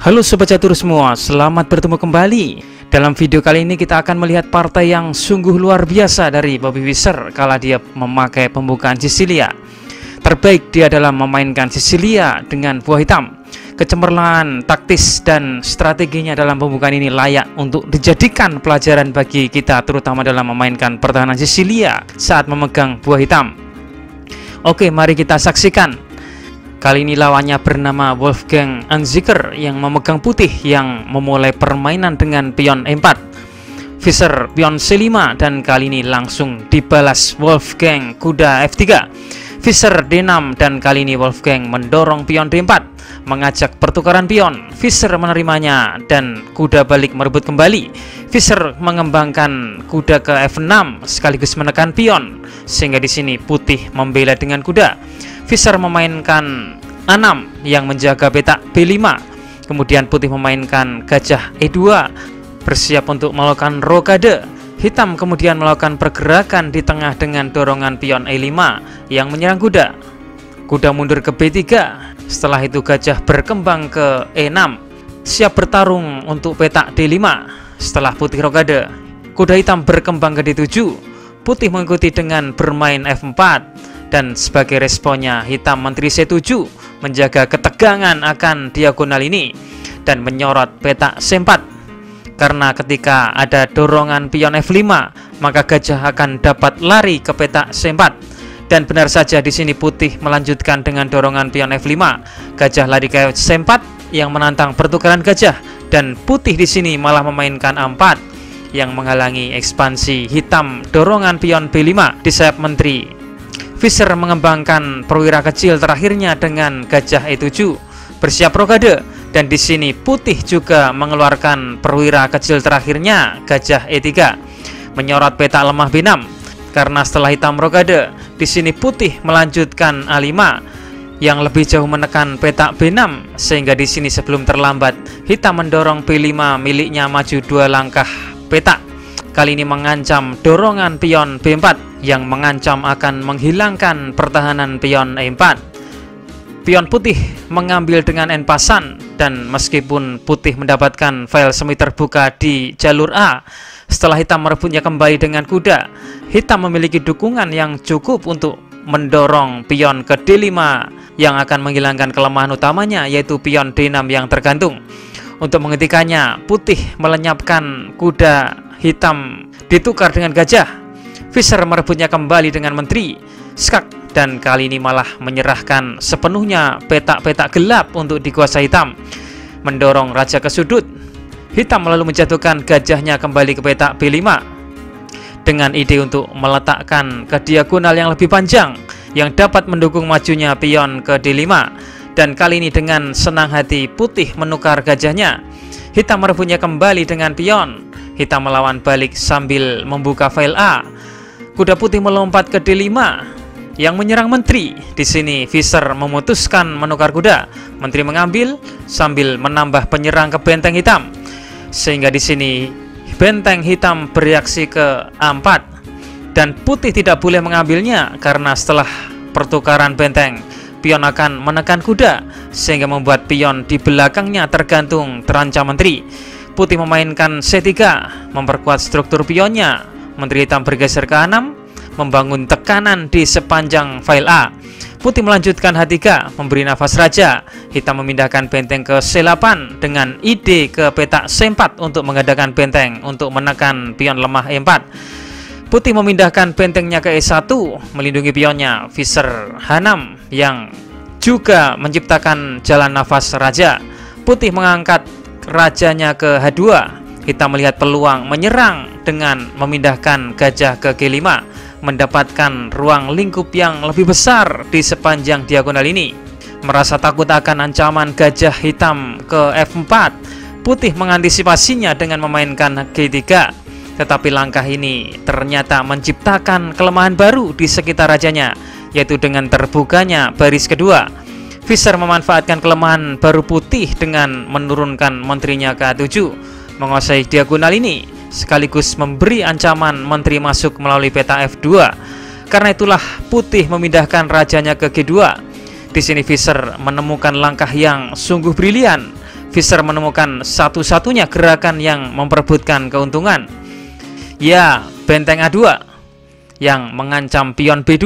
Halo Sobat Catur semua, selamat bertemu kembali. Dalam video kali ini kita akan melihat partai yang sungguh luar biasa dari Bobby Fischer kala dia memakai pembukaan Sisilia. Terbaik dia dalam memainkan Sisilia dengan buah hitam. Kecemerlangan taktis dan strateginya dalam pembukaan ini layak untuk dijadikan pelajaran bagi kita, terutama dalam memainkan pertahanan Sisilia saat memegang buah hitam. Oke, mari kita saksikan. Kali ini lawannya bernama Wolfgang Unzicker yang memegang putih yang memulai permainan dengan pion E4. Fischer pion C5 dan kali ini langsung dibalas Wolfgang kuda F3. Fischer D6 dan kali ini Wolfgang mendorong pion D4, mengajak pertukaran pion. Fischer menerimanya dan kuda balik merebut kembali. Fischer mengembangkan kuda ke F6 sekaligus menekan pion sehingga di sini putih membela dengan kuda. Fischer memainkan A6 yang menjaga petak B5. Kemudian putih memainkan gajah E2 bersiap untuk melakukan rokade. Hitam kemudian melakukan pergerakan di tengah dengan dorongan pion E5 yang menyerang kuda. Kuda mundur ke B3. Setelah itu gajah berkembang ke E6 siap bertarung untuk petak D5. Setelah putih rokade, kuda hitam berkembang ke D7. Putih mengikuti dengan bermain F4 dan sebagai responnya hitam menteri C7 menjaga ketegangan akan diagonal ini dan menyorot petak C4. Karena ketika ada dorongan pion F5 maka gajah akan dapat lari ke petak C4. Dan benar saja di sini putih melanjutkan dengan dorongan pion F5. Gajah lari ke C4 yang menantang pertukaran gajah dan putih di sini malah memainkan A4 yang menghalangi ekspansi hitam dorongan pion B5 di sayap menteri. Fischer mengembangkan perwira kecil terakhirnya dengan gajah E7 bersiap rokade dan di sini putih juga mengeluarkan perwira kecil terakhirnya gajah E3 menyorot petak lemah B6. Karena setelah hitam rokade, di sini putih melanjutkan A5 yang lebih jauh menekan petak B6 sehingga di sini sebelum terlambat hitam mendorong B5 miliknya maju 2 langkah petak. Kali ini mengancam dorongan pion B4 yang mengancam akan menghilangkan pertahanan pion E4. Pion putih mengambil dengan N pasan dan meskipun putih mendapatkan file semi terbuka di jalur A, setelah hitam merebutnya kembali dengan kuda, hitam memiliki dukungan yang cukup untuk mendorong pion ke D5 yang akan menghilangkan kelemahan utamanya yaitu pion D6 yang tergantung. Untuk menghentikannya, putih melenyapkan kuda hitam ditukar dengan gajah. Fischer merebutnya kembali dengan menteri skak dan kali ini malah menyerahkan sepenuhnya petak-petak gelap untuk dikuasai hitam, mendorong raja ke sudut. Hitam lalu menjatuhkan gajahnya kembali ke petak B5 dengan ide untuk meletakkan ke diagonal yang lebih panjang yang dapat mendukung majunya pion ke D5. Dan kali ini dengan senang hati putih menukar gajahnya. Hitam merebutnya kembali dengan pion. Hitam melawan balik sambil membuka file A. Kuda putih melompat ke D5 yang menyerang menteri. Di sini Fischer memutuskan menukar kuda. Menteri mengambil sambil menambah penyerang ke benteng hitam. Sehingga di sini benteng hitam bereaksi ke A4 dan putih tidak boleh mengambilnya karena setelah pertukaran benteng pion akan menekan kuda sehingga membuat pion di belakangnya tergantung terancam menteri. Putih memainkan C3 memperkuat struktur pionnya. Menteri hitam bergeser ke A6 membangun tekanan di sepanjang file A. Putih melanjutkan H3 memberi nafas raja. Hitam memindahkan benteng ke C8 dengan ide ke petak C4 untuk mengadakan benteng untuk menekan pion lemah E4. Putih memindahkan bentengnya ke E1 melindungi pionnya. Fischer H6 yang juga menciptakan jalan nafas raja. Putih mengangkat rajanya ke H2. Hitam melihat peluang menyerang dengan memindahkan gajah ke G5, mendapatkan ruang lingkup yang lebih besar di sepanjang diagonal ini. Merasa takut akan ancaman gajah hitam ke F4, putih mengantisipasinya dengan memainkan G3. Tetapi langkah ini ternyata menciptakan kelemahan baru di sekitar rajanya, yaitu dengan terbukanya baris kedua. Fischer memanfaatkan kelemahan baru putih dengan menurunkan menterinya ke A7, menguasai diagonal ini, sekaligus memberi ancaman menteri masuk melalui peta F2. Karena itulah putih memindahkan rajanya ke G2. Di sini Fischer menemukan langkah yang sungguh brilian. Fischer menemukan satu-satunya gerakan yang memperebutkan keuntungan. Ya, benteng A2 yang mengancam pion B2.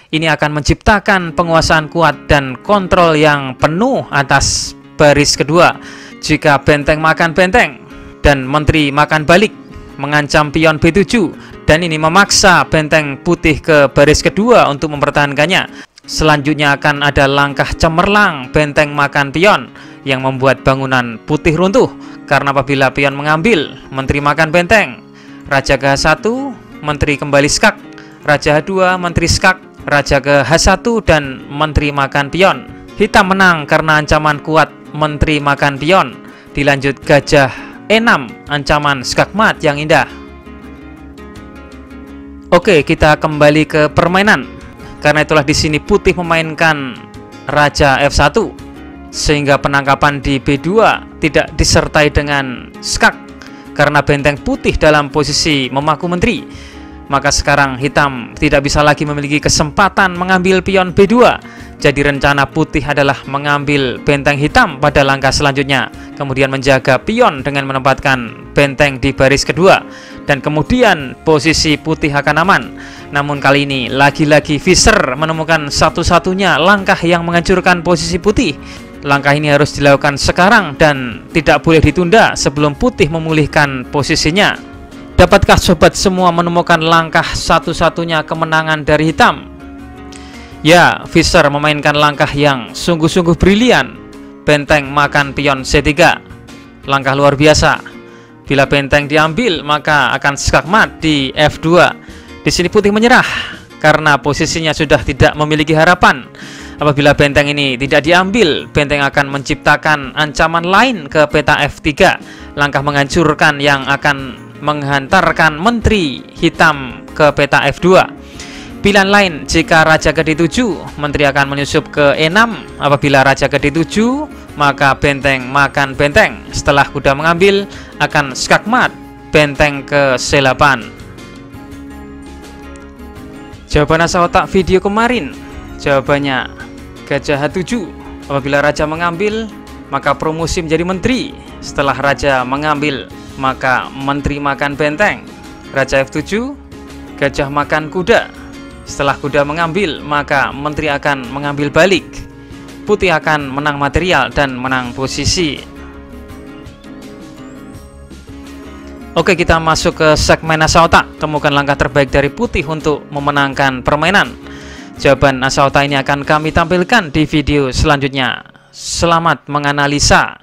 Ini akan menciptakan penguasaan kuat dan kontrol yang penuh atas baris kedua. Jika benteng makan benteng dan menteri makan balik, mengancam pion B7, dan ini memaksa benteng putih ke baris kedua untuk mempertahankannya. Selanjutnya akan ada langkah cemerlang benteng makan pion yang membuat bangunan putih runtuh, karena apabila pion mengambil, menteri makan benteng, raja ke H1, menteri kembali skak, raja H2, menteri skak, raja ke H1, dan menteri makan pion. Hitam menang karena ancaman kuat menteri makan pion. Dilanjut gajah E6, ancaman skakmat yang indah. Oke, kita kembali ke permainan. Karena itulah di sini putih memainkan raja F1, sehingga penangkapan di B2 tidak disertai dengan skak karena benteng putih dalam posisi memaku menteri. Maka sekarang hitam tidak bisa lagi memiliki kesempatan mengambil pion B2. Jadi rencana putih adalah mengambil benteng hitam pada langkah selanjutnya, kemudian menjaga pion dengan menempatkan benteng di baris kedua, dan kemudian posisi putih akan aman. Namun kali ini lagi-lagi Fischer menemukan satu-satunya langkah yang menghancurkan posisi putih. Langkah ini harus dilakukan sekarang dan tidak boleh ditunda sebelum putih memulihkan posisinya. Dapatkah sobat semua menemukan langkah satu-satunya kemenangan dari hitam? Ya, Fischer memainkan langkah yang sungguh-sungguh brilian. Benteng makan pion C3. Langkah luar biasa. Bila benteng diambil, maka akan skakmat di F2. Di sini putih menyerah karena posisinya sudah tidak memiliki harapan. Apabila benteng ini tidak diambil, benteng akan menciptakan ancaman lain ke peta F3. Langkah menghancurkan yang akan menghantarkan menteri hitam ke peta F2. Pilihan lain, jika raja ke D7, menteri akan menyusup ke E6. Apabila raja ke D7, maka benteng makan benteng. Setelah kuda mengambil, akan skakmat benteng ke C8. Jawaban asal otak video kemarin, jawabannya gajah H7. Apabila raja mengambil, maka promosi menjadi menteri. Setelah raja mengambil, maka menteri makan benteng. Raja F7, gajah makan kuda. Setelah kuda mengambil, maka menteri akan mengambil balik. Putih akan menang material dan menang posisi. Oke, kita masuk ke segmen asa otak. Temukan langkah terbaik dari putih untuk memenangkan permainan. Jawaban asa otak ini akan kami tampilkan di video selanjutnya. Selamat menganalisa.